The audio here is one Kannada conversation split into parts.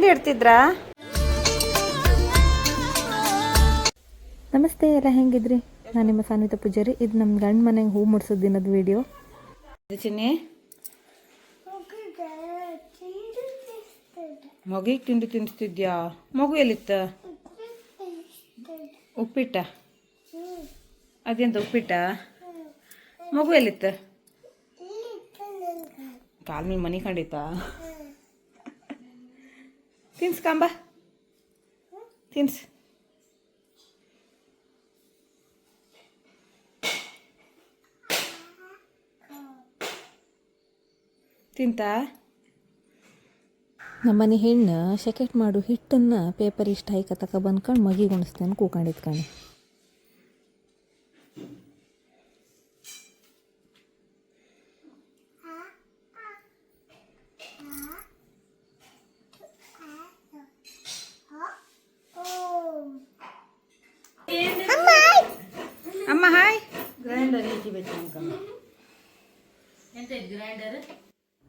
ಮೆಹಂದಿ ಇಡ್ತಿದ್ರಾ? ನಮಸ್ತೆ, ಎಲ್ಲ ಹೆಂಗಿದ್ರಿ? ನಾನು ನಿಮ್ಮ ಸಾನ್ವಿತ ಪೂಜಾರಿ. ಇದು ನಮ್ಮ ಗಂಡ ಮನೆಗೆ ಹೂ ಮುಡ್ಸೋದು ದಿನದ ವಿಡಿಯೋ. ಚಿನ್ನಿ ಮಗಿಗೆ ತಿಂಡಿ ತಿನ್ನಿಸ್ತಿದ್ಯಾ? ಮಗು ಎಲ್ಲಿತ್ತ? ಉಪ್ಪಿಟ್ಟ? ಅದೆಂತ ಉಪ್ಪಿಟ್ಟ? ಮಗು ಎಲ್ಲಿತ್ತ? ಕಾಲ ಮೇಲೆ ಮನೆ ಕಂಡಿತ್ತ? ತಿನ್ಸ್ಕಂಬ, ತಿನ್ಸ್. ತಿಂತ ನಮ್ಮನೆ ಹೆಣ್ಣು ಶೆಕೆಟ್ ಮಾಡು ಹಿಟ್ಟನ್ನು ಪೇಪರ್ ಇಷ್ಟ ಹಾಕಿ ತಕ ಬಂದ್ಕೊಂಡು ಮಗಿಗೆ ಉಣಿಸ್ತೇನೆ ಕೂಕೊಂಡಿತ್ಕೊಂಡು. ಅಮ್ಮ ಹಾಯ್.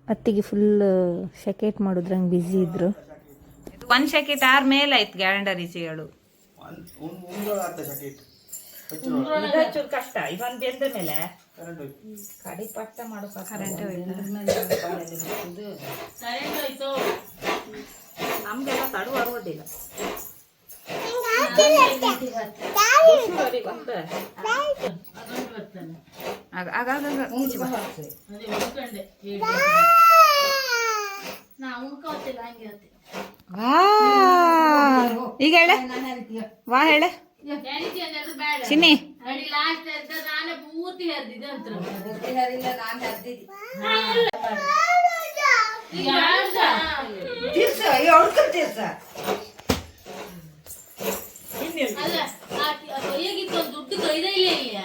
ಅತ್ತಿಗೆ ಫುಲ್ ಶೆಕೆಟ್ ಮಾಡೋದ್ರಂಗೆ ಬ್ಯುಸಿ ಇದ್ರು. ಒಂದು ಶೆಕೆಟ್ ಆರ್ ಮೇಲೆ ಆಯ್ತು ಗ್ಯಾರಂಡರ್ ಈಚೆಗಳು. ಕಷ್ಟ ಇವನ್ ಬೆಂದ ಮೇಲೆ ಕಡಿ ಪಟ್ಟ ಮಾಡೋ ಕರೆಂಟ್ ನಮ್ಗೆಲ್ಲ ತಡು ಆಗೋದಿಲ್ಲ. ಈಗ ಹೇಳ ವಾ ಹೇಳ ಚಿನ್ನಿ. ದುಡ್ಡು ಕೊಯ್ದೇ ಇಲ್ಲ.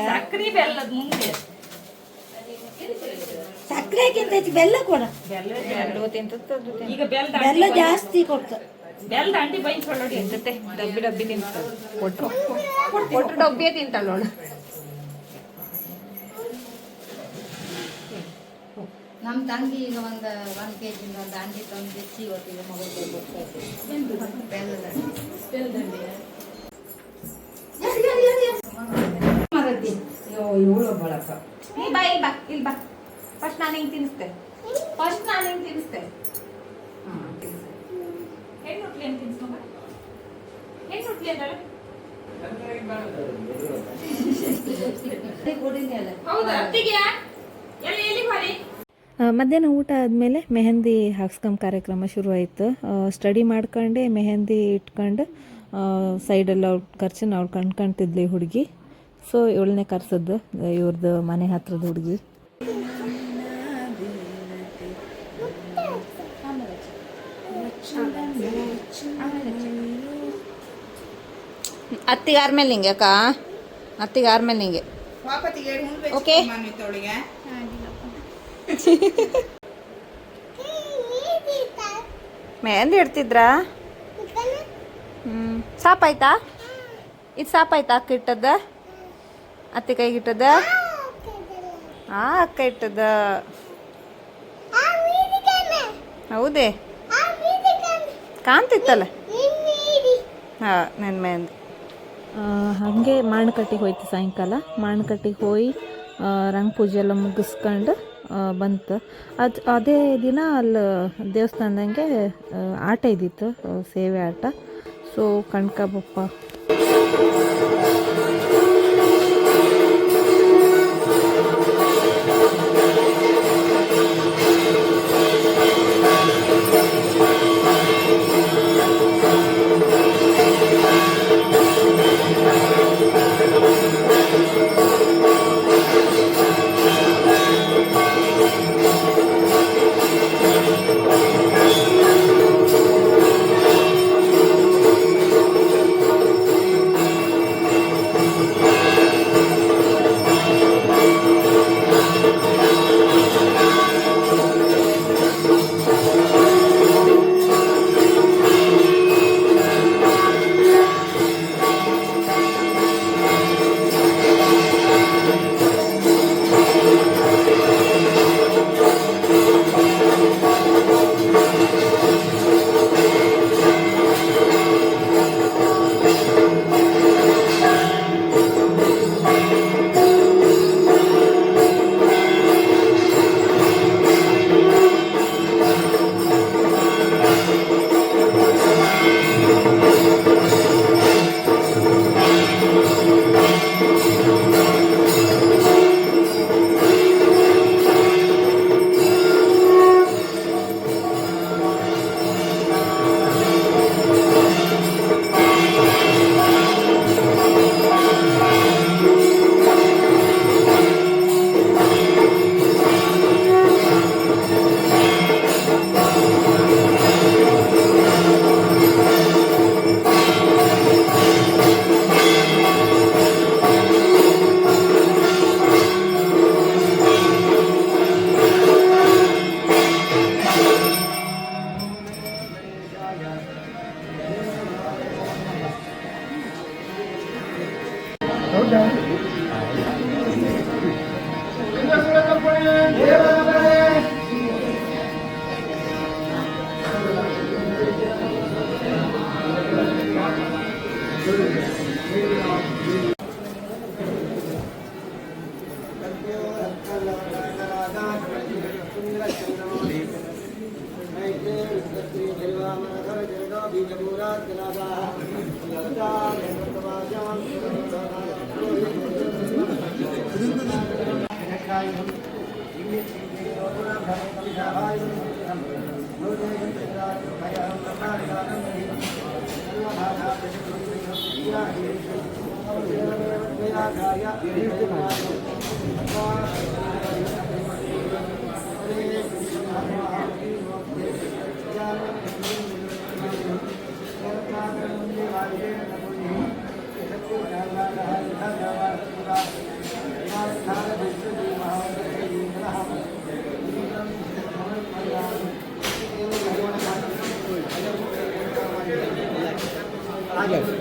ಸಕ್ರೆ ಬೆಲ್ಲದ ಮುಂದೆ ಸಕ್ಕರೆಗಿಂತ ಬೆಲ್ಲ ಕೊಡ. ಈಗ ಬೆಲ್ಲ ಜಾಸ್ತಿ ಕೊಡ್ತ. ಬೆಲ್ಲ ಅಂಟಿ ಬೈಸ್ಕೊಳ್ಳೋಡಿ ಎಂತತೆ ಡಬ್ಬಿ ಡಬ್ಬಿ ತಿಂತ ಕೊಟ್ರು ಕೊಟ್ರು ಡಬ್ಬಿಯೇ ತಿಂತಾಳ ನೋಡು. ನಮ್ಮ ತಂಗಿ ಈಗ ಒಂದು 1 kg ಒಂದು ಅಂಡಿ ತಂದು ಹೆಚ್ಚಿ ಇವತ್ತಿಗೆ ಮಗಳು ಇವಳು ಬಳಕ. ನೀ ಬಾ ಇಲ್ಲಿ ಬಾ, ಇಲ್ಲಿ ಬಾ. ಫಸ್ಟ್ ನಾನು ಹಿಂಗೆ ತಿನ್ನಿಸ್ತೆ. ಫಸ್ಟ್ ನಾನು ಹಿಂಗೆ ತಿನ್ನಿಸ್ತೆ. ಹೆಣ್ಣು ಹುಟ್ಲಿ ಅಂತ ತಿನ್ನಿಸ್ಕೊಂಬ. ಹೆಣ್ಣು ಹುಟ್ಲಿ ಅಂದಳ. ಹೌದಾ ಅತ್ತಿಗೆ ಎಲ್ಲಿ ಎಲ್ಲಿ ಬಾರಿ. ಮಧ್ಯಾಹ್ನ ಊಟ ಆದಮೇಲೆ ಮೆಹಂದಿ ಹಾಕ್ಸ್ಕೊಂಬ ಕಾರ್ಯಕ್ರಮ ಶುರು ಆಯಿತು. ಸ್ಟಡಿ ಮಾಡ್ಕೊಂಡೆ ಮೆಹಂದಿ ಇಟ್ಕೊಂಡು ಸೈಡಲ್ಲಿ ಅವ್ಳ ಖರ್ಚನ್ನು ಅವ್ಳು ಕಣ್ಕೊಂತಿದ್ಲಿ ಹುಡುಗಿ. ಸೊ ಇವಳನ್ನೇ ಕರ್ಸದ್ದು, ಇವ್ರದ್ದು ಮನೆ ಹತ್ರದ ಹುಡುಗಿ. ಅತ್ತಿಗೆ ಆರ್ಮೇಲೆ ಹಿಂಗೆ ಅಕ್ಕ, ಅತ್ತಿಗೆ ಆರ್ಮೇಲೆ ಹಿಂಗೆ ಓಕೆ. ಮೆಹಂದಿ ಇಡ್ತಿದ್ರಾ? ಸಾಪಾಯ್ತಾ? ಇದು ಸಾಪಾಯ್ತಾ ಅಕ್ಕ ಇಟ್ಟದ? ಅತ್ತೆ ಕೈಗೆ ಇಟ್ಟದ? ಅಕ್ಕ ಇಟ್ಟದ. ಹೌದೇ ಕಾಣ್ತಿತ್ತಲ್ಲ. ಹಾಂ ನನ್ನ ಮೆಹಂದಿ. ಹಾಗೆ ಮಾಣಕಟ್ಟಿಗೆ ಹೋಯ್ತು ಸಾಯಂಕಾಲ. ಮಾಣಕಟ್ಟಿಗೆ ಹೋಗಿ ರಂಗ ಪೂಜೆ ಎಲ್ಲ ಮುಗಿಸ್ಕೊಂಡು ಬಂತು. ಅದೇ ದಿನ ಅಲ್ಲಿ ದೇವಸ್ಥಾನದಂಗೆ ಆಟ ಇದ್ದಿತ್ತು, ಸೇವೆ ಆಟ. ಸೊ ಕಣ್ಕಬಪ್ಪ Agak.